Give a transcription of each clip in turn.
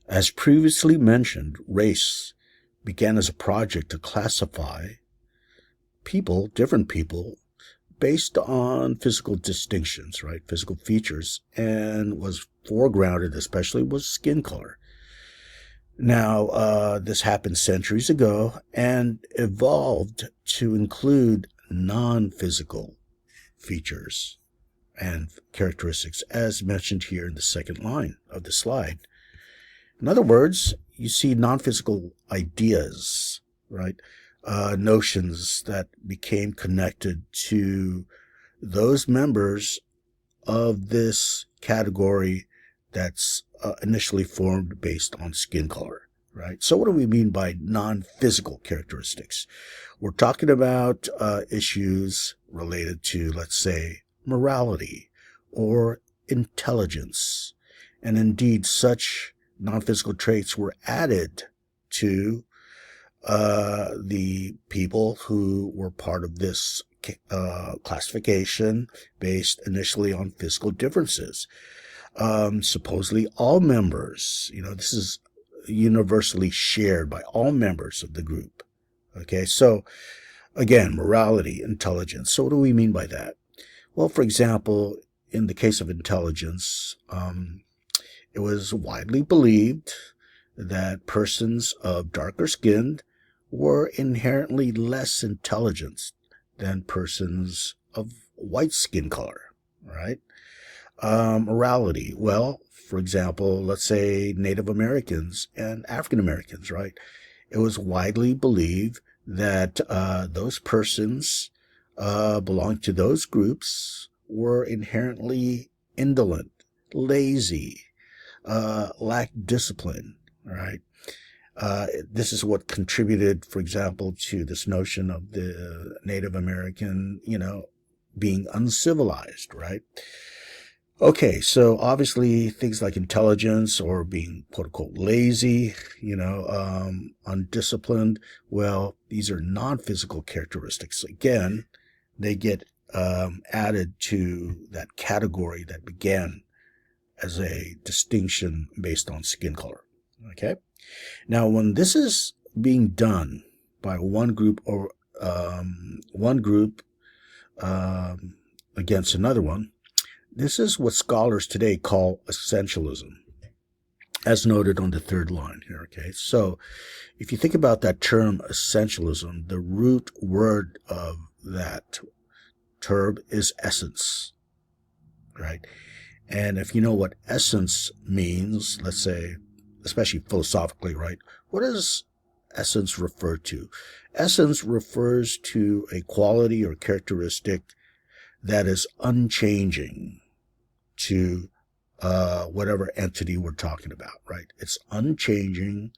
As previously mentioned, race began as a project to classify people, different people, based on physical distinctions, right? Physical features, and was foregrounded, especially, was skin color. Now, this happened centuries ago and evolved to include non physical features and characteristics, as mentioned here in the second line of the slide. In other words, you see non physical ideas, right? Notions that became connected to those members of this category that's initially formed based on skin color, right? So, what do we mean by non physical characteristics? We're talking about issues related to, let's say, morality or intelligence. And indeed, such non physical traits were added to the people who were part of this classification based initially on physical differences. Supposedly all members, this is universally shared by all members of the group. Okay, so again, morality, intelligence. So what do we mean by that? Well, for example, in the case of intelligence, it was widely believed that persons of darker skin were inherently less intelligent than persons of white skin color, right? Morality. Well, for example, let's say Native Americans and African Americans, right? It was widely believed that those persons belonging to those groups were inherently indolent, lazy, lacked discipline, right? This is what contributed, for example, to this notion of the Native American, being uncivilized, right? Okay, so obviously things like intelligence or being quote unquote lazy, undisciplined, well, these are non physical characteristics. Again, they get added to that category that began as a distinction based on skin color. Okay? Now, when this is being done by one group or against another one, this is what scholars today call essentialism, as noted on the third line here. Okay, so if you think about that term essentialism, the root word of that term is essence, right? And if you know what essence means, let's say, especially philosophically, right? What does essence refer to? Essence refers to a quality or characteristic that is unchanging to whatever entity we're talking about, right? It's unchanging,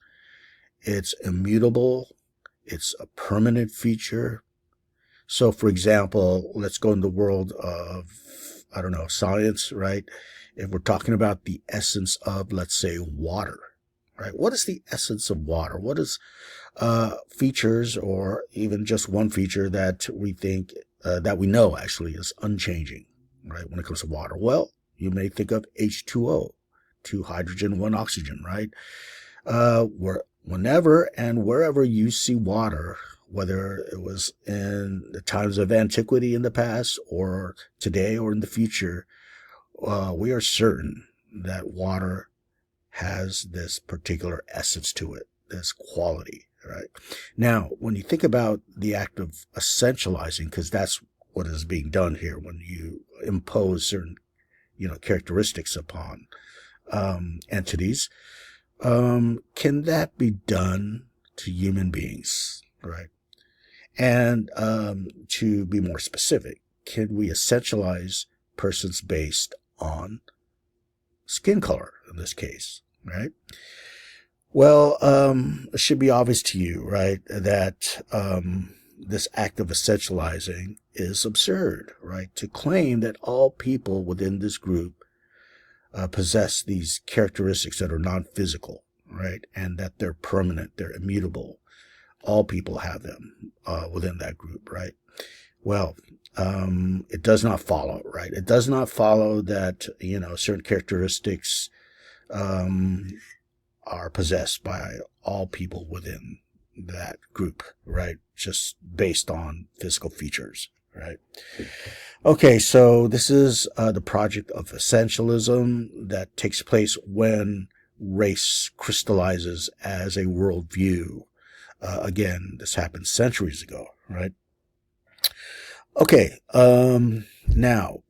it's immutable, it's a permanent feature. So, for example, let's go in the world of, science, right? If we're talking about the essence of, let's say, water, right? What is the essence of water? What is features or even just one feature that we think, that we know actually is unchanging, right? When it comes to water. Well, you may think of H2O, two hydrogen, one oxygen, right? Whenever and wherever you see water, whether it was in the times of antiquity in the past or today or in the future, we are certain that water has this particular essence to it, this quality, right? Now, when you think about the act of essentializing, because that's what is being done here when you impose certain, characteristics upon entities, can that be done to human beings, right? And to be more specific, can we essentialize persons based on skin color in this case, right? Well, it should be obvious to you, right, that this act of essentializing is absurd, right? To claim that all people within this group possess these characteristics that are non-physical, right, and that they're permanent, they're immutable. All people have them within that group, right? Well, it does not follow, right? It does not follow that, certain characteristics are possessed by all people within that group, right? Just based on physical features, right? Okay, so this is the project of essentialism that takes place when race crystallizes as a worldview. Again, this happened centuries ago, right? Okay, now,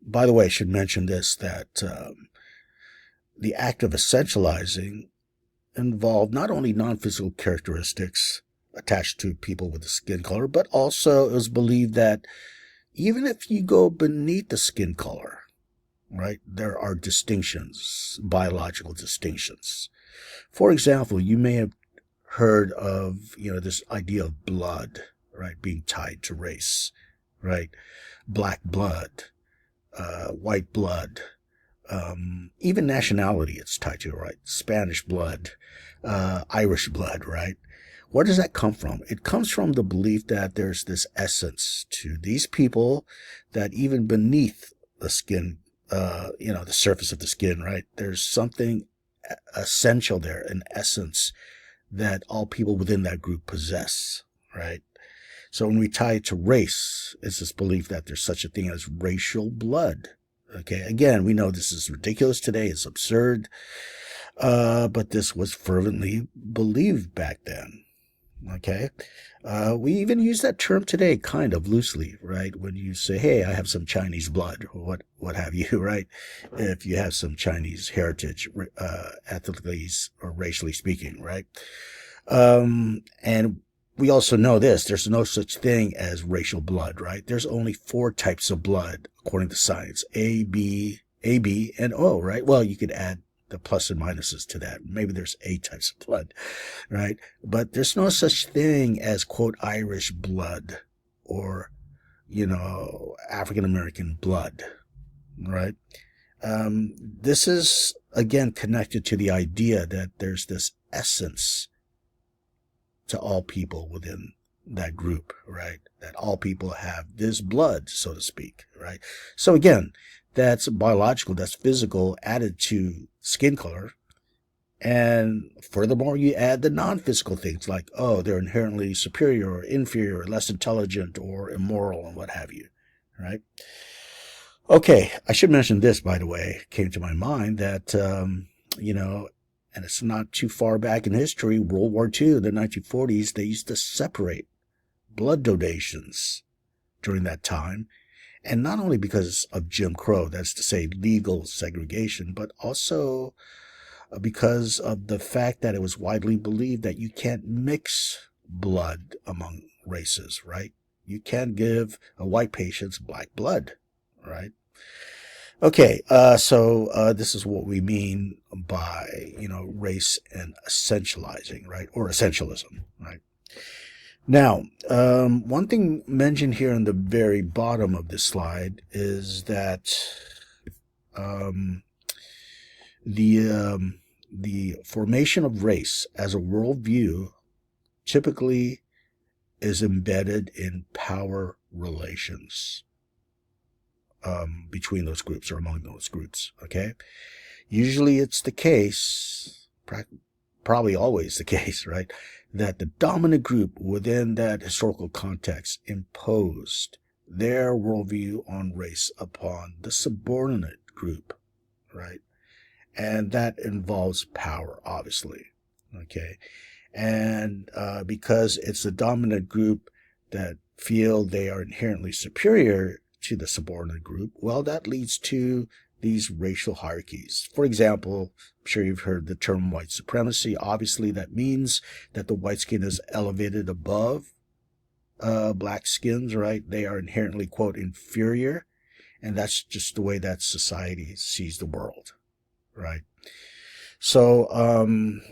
by the way, I should mention this, that the act of essentializing involved not only non-physical characteristics attached to people with a skin color, but also it was believed that even if you go beneath the skin color, right, there are distinctions, biological distinctions. For example, you may have heard of, this idea of blood, right, being tied to race, right? Black blood, white blood, even nationality it's tied to, right? Spanish blood, Irish blood, right? Where does that come from? It comes from the belief that there's this essence to these people that even beneath the skin, the surface of the skin, right? There's something essential there, an essence that all people within that group possess, right? So when we tie it to race, it's this belief that there's such a thing as racial blood. Okay, again, we know this is ridiculous today. It's absurd. But this was fervently believed back then. Okay. We even use that term today kind of loosely, right? When you say, hey, I have some Chinese blood, or what have you, right? If you have some Chinese heritage, ethnically or racially speaking, right? And we also know this, there's no such thing as racial blood, right? There's only 4 types of blood, according to science, A, B, and O, right? Well, you could add the plus and minuses to that. Maybe there's 8 types of blood, right? But there's no such thing as, quote, Irish blood or, African American blood, right? This is, again, connected to the idea that there's this essence to all people within that group, right? That all people have this blood, so to speak, right? So again, that's biological, that's physical, added to skin color. And furthermore, you add the non-physical things like, oh, they're inherently superior or inferior, or less intelligent or immoral and what have you, right? Okay, I should mention this, by the way, came to my mind that, and it's not too far back in history, World War II, the 1940s, they used to separate blood donations during that time. And not only because of Jim Crow, that's to say legal segregation, but also because of the fact that it was widely believed that you can't mix blood among races, right? You can't give a white patient black blood, right? Okay, so this is what we mean by, race and essentializing, right? Or essentialism, right? Now, one thing mentioned here in the very bottom of this slide is that the formation of race as a worldview typically is embedded in power relations between those groups or among those groups, okay? Usually it's the case, probably always the case, right, that the dominant group within that historical context imposed their worldview on race upon the subordinate group, right? And that involves power, obviously, okay? And because it's the dominant group that feel they are inherently superior to the subordinate group, well, that leads to these racial hierarchies. For example, I'm sure you've heard the term white supremacy. Obviously, that means that the white skin is elevated above black skins, right? They are inherently, quote, inferior. And that's just the way that society sees the world, right? So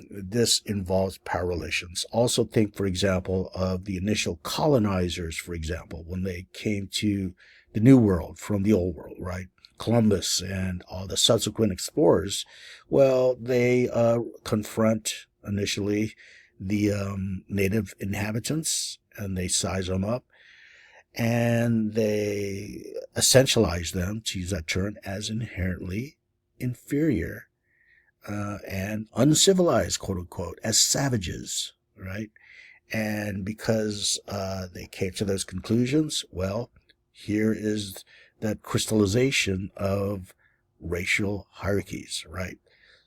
this involves power relations. Also think, for example, of the initial colonizers, for example, when they came to the New World from the Old World, right? Columbus and all the subsequent explorers, well, they confront initially the native inhabitants and they size them up and they essentialize them, to use that term, as inherently inferior and uncivilized, quote unquote, as savages, right? And because they came to those conclusions, well, here is that crystallization of racial hierarchies, right?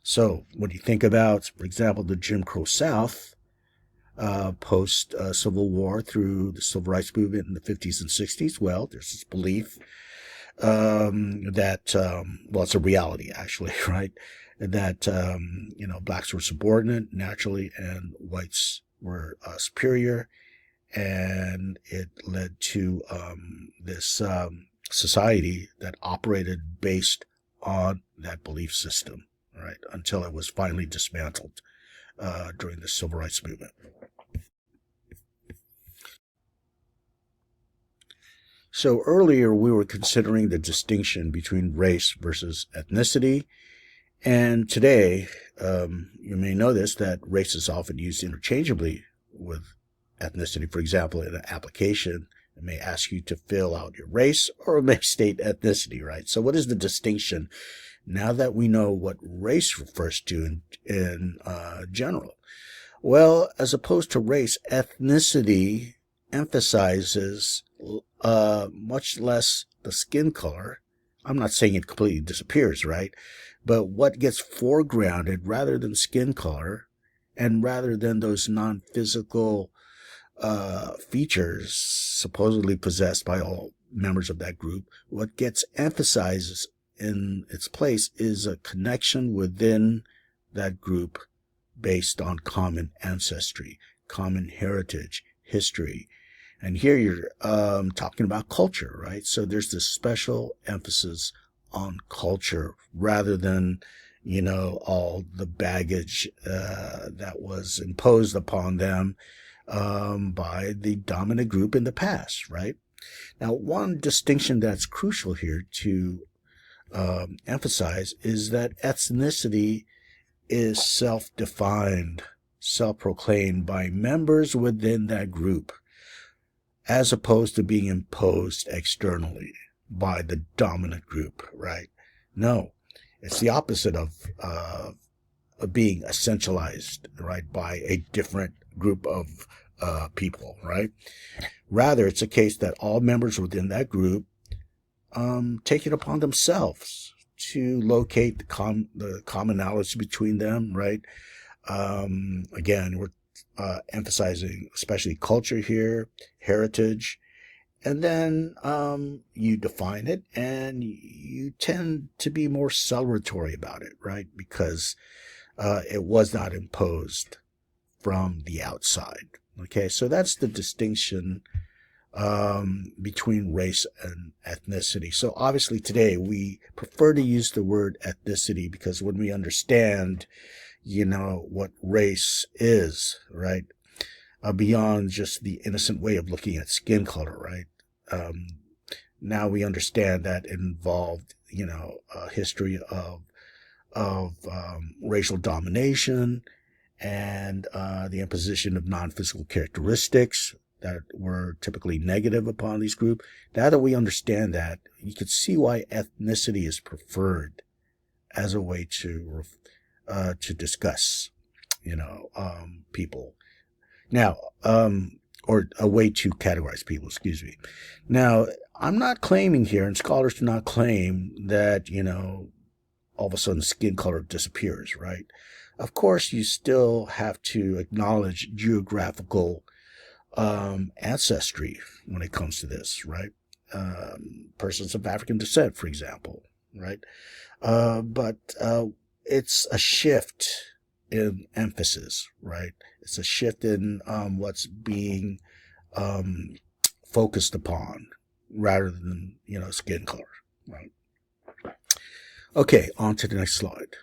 So when you think about, for example, the Jim Crow South, post Civil War through the Civil Rights Movement in the 50s and 60s, well, there's this belief that, well, it's a reality actually, right? That, blacks were subordinate naturally and whites were superior. And it led to this society that operated based on that belief system, right? Until it was finally dismantled during the Civil Rights Movement. So earlier we were considering the distinction between race versus ethnicity. And today, you may know this, that race is often used interchangeably with ethnicity. For example, in an application, it may ask you to fill out your race or it may state ethnicity, right? So what is the distinction now that we know what race refers to in general? Well, as opposed to race, ethnicity emphasizes much less the skin color. I'm not saying it completely disappears, right? But what gets foregrounded rather than skin color and rather than those non-physical features supposedly possessed by all members of that group, what gets emphasized in its place is a connection within that group based on common ancestry, common heritage, history. And here you're talking about culture, right? So there's this special emphasis on culture rather than, all the baggage that was imposed upon them by the dominant group in the past, right? Now, one distinction that's crucial here to emphasize is that ethnicity is self-defined, self-proclaimed by members within that group, as opposed to being imposed externally by the dominant group, right? No, it's the opposite of being essentialized, right, by a different group of people, right? Rather, it's a case that all members within that group take it upon themselves to locate the commonality between them, right? Again, we're emphasizing especially culture here, heritage, and then you define it and you tend to be more celebratory about it, right? Because it was not imposed from the outside. Okay, so that's the distinction between race and ethnicity. So obviously today we prefer to use the word ethnicity because when we understand, what race is, right? Beyond just the innocent way of looking at skin color, right? Now we understand that it involved, a history of racial domination and the imposition of non-physical characteristics that were typically negative upon these groups. Now that we understand that, you can see why ethnicity is preferred as a way to discuss, people. Now, or a way to categorize people, excuse me. Now, I'm not claiming here, and scholars do not claim that, all of a sudden skin color disappears, right? Of course, you still have to acknowledge geographical ancestry when it comes to this, right? Persons of African descent, for example, right? But it's a shift in emphasis, right? It's a shift in what's being focused upon rather than, skin color, right? Okay, on to the next slide.